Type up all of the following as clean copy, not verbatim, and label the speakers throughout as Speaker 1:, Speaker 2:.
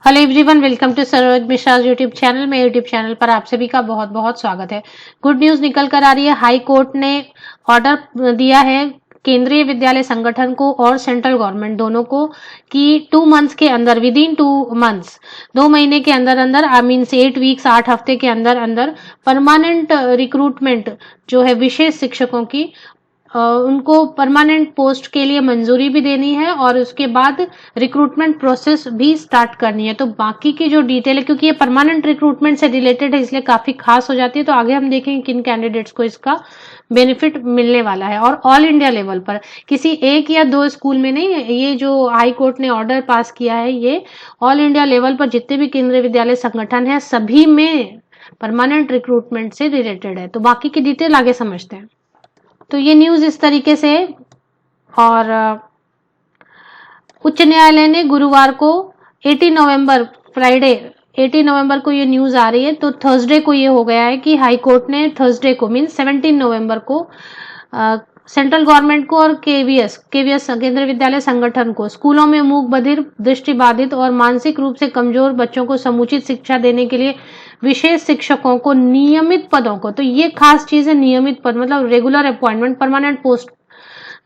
Speaker 1: Hello everyone, welcome to Saroj Mishra YouTube channel. मेरे YouTube channel पर आप सभी का बहुत बहुत स्वागत है। गुड न्यूज निकल कर आ रही है। हाई कोर्ट ने ऑर्डर दिया है केंद्रीय विद्यालय संगठन को और सेंट्रल गवर्नमेंट दोनों को कि 2 मंथ्स के अंदर, विद इन 2 मंथ्स, 2 महीने के अंदर अंदर, आई मीन 8 वीक्स, 8 हफ्ते के अंदर अंदर परमानेंट रिक्रूटमेंट जो है विशेष शिक्षकों की, उनको परमानेंट पोस्ट के लिए मंजूरी भी देनी है और उसके बाद रिक्रूटमेंट प्रोसेस भी स्टार्ट करनी है। तो बाकी की जो डिटेल है, क्योंकि ये परमानेंट रिक्रूटमेंट से रिलेटेड है, इसलिए काफी खास हो जाती है। तो आगे हम देखेंगे किन कैंडिडेट्स को इसका बेनिफिट मिलने वाला है। और ऑल इंडिया लेवल पर, किसी एक या दो स्कूल में नहीं, ये जो हाई कोर्ट ने ऑर्डर पास किया है ये ऑल इंडिया लेवल पर जितने भी केंद्रीय विद्यालय संगठन है सभी में परमानेंट रिक्रूटमेंट से रिलेटेड है। तो बाकी की डिटेल आगे समझते हैं। तो ये न्यूज इस तरीके से, और उच्च न्यायालय ने गुरुवार को 18 नवंबर, फ्राइडे 18 नवंबर को ये न्यूज आ रही है। तो थर्सडे को ये हो गया है कि हाई कोर्ट ने थर्सडे को, मीन 17 नवंबर को, सेंट्रल गवर्नमेंट को और केवीएस केंद्रीय विद्यालय संगठन को स्कूलों में मूक बधिर, दृष्टिबाधित और मानसिक रूप से कमजोर बच्चों को समुचित शिक्षा देने के लिए विशेष शिक्षकों को नियमित पदों को, तो ये खास चीज है, नियमित पद मतलब regular appointment, permanent post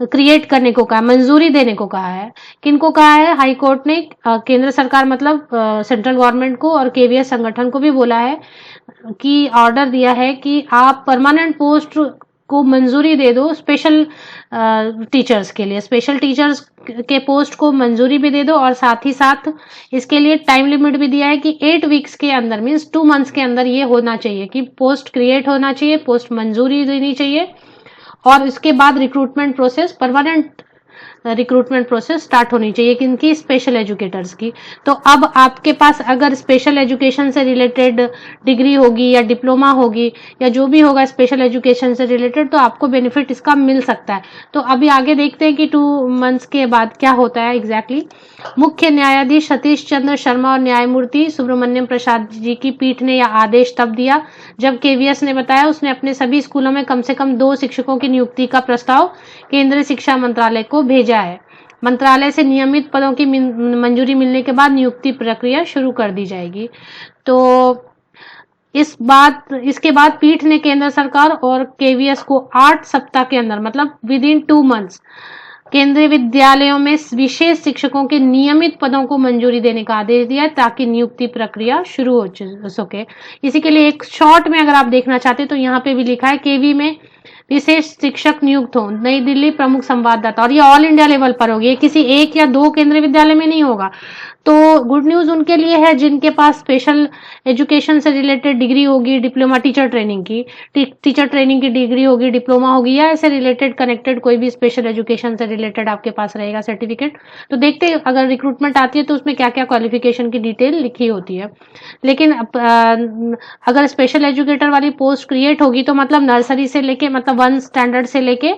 Speaker 1: create करने को कहा, मंजूरी देने को कहा है। किनको कहा है? हाई कोर्ट ने केंद्र सरकार मतलब सेंट्रल गवर्नमेंट को और केवीएस संगठन को भी बोला है कि ऑर्डर दिया है कि आप परमानेंट पोस्ट को मंजूरी दे दो, स्पेशल टीचर्स के लिए, स्पेशल टीचर्स के पोस्ट को मंजूरी भी दे दो, और साथ ही साथ इसके लिए टाइम लिमिट भी दिया है कि 8 वीक्स के अंदर, मीन्स 2 मंथ्स के अंदर ये होना चाहिए कि पोस्ट क्रिएट होना चाहिए, पोस्ट मंजूरी देनी चाहिए, और इसके बाद recruitment process, permanent recruitment process start होनी चाहिए किनकी? स्पेशल एजुकेटर्स की। तो अब आपके पास अगर स्पेशल एजुकेशन से रिलेटेड डिग्री होगी या डिप्लोमा होगी या जो भी होगा स्पेशल एजुकेशन से रिलेटेड, तो आपको बेनिफिट इसका मिल सकता है। तो अभी आगे देखते हैं कि 2 मंथ्स के बाद क्या होता है एग्जैक्टली। मुख्य न्यायाधीश सतीश चंद्र शर्मा और न्यायमूर्ति सुब्रमण्यम प्रसाद जी की पीठ ने यह आदेश तब दिया जब केवीएस ने बताया उसने अपने सभी स्कूलों में कम से कम 2 शिक्षकों की नियुक्ति का प्रस्ताव केंद्रीय शिक्षा मंत्रालय को भेजा है। मंत्रालय से नियमित पदों की मंजूरी मिलने के बाद नियुक्ति प्रक्रिया शुरू कर दी जाएगी। तो इसके बाद पीठ ने केंद्र सरकार और केवीएस को 8 सप्ताह के अंदर, मतलब विद इन 2 मंथ्स, केंद्रीय विद्यालयों में विशेष शिक्षकों के नियमित पदों को मंजूरी देने का आदेश दिया ताकि नियुक्ति प्रक्रिया शुरू हो सके। इसी के लिए एक शॉर्ट में अगर आप देखना चाहते हैं तो यहाँ पे भी लिखा है केवी में विशेष शिक्षक नियुक्त हो, नई दिल्ली प्रमुख संवाददाता, और ये ऑल इंडिया लेवल पर होगी, ये किसी एक या दो केंद्रीय विद्यालय में नहीं होगा। तो गुड न्यूज उनके लिए है जिनके पास स्पेशल एजुकेशन से रिलेटेड डिग्री होगी, डिप्लोमा टीचर ट्रेनिंग की डिग्री होगी, डिप्लोमा होगी, या ऐसे रिलेटेड कनेक्टेड कोई भी स्पेशल एजुकेशन से रिलेटेड आपके पास रहेगा सर्टिफिकेट। तो देखते हैं अगर रिक्रूटमेंट आती है तो उसमें क्या क्या क्वालिफिकेशन की डिटेल लिखी होती है। लेकिन अगर स्पेशल एजुकेटर वाली पोस्ट क्रिएट होगी तो मतलब नर्सरी से लेके, मतलब 1 स्टैंडर्ड से लेके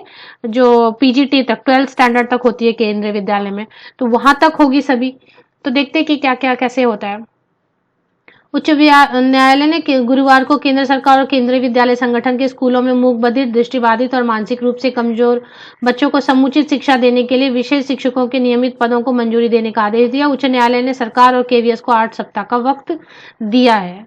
Speaker 1: जो पीजीटी तक, 12th स्टैंडर्ड तक होती है केंद्रीय विद्यालय में, तो वहां तक होगी सभी। तो देखते हैं कि क्या क्या कैसे होता है। उच्च न्यायालय ने गुरुवार को केंद्र सरकार और केंद्रीय विद्यालय संगठन के स्कूलों में मूक बधिर, दृष्टिबाधित और मानसिक रूप से कमजोर बच्चों को समुचित शिक्षा देने के लिए विशेष शिक्षकों के नियमित पदों को मंजूरी देने का आदेश दिया। उच्च न्यायालय ने सरकार और केवीएस को 8 सप्ताह का वक्त दिया है।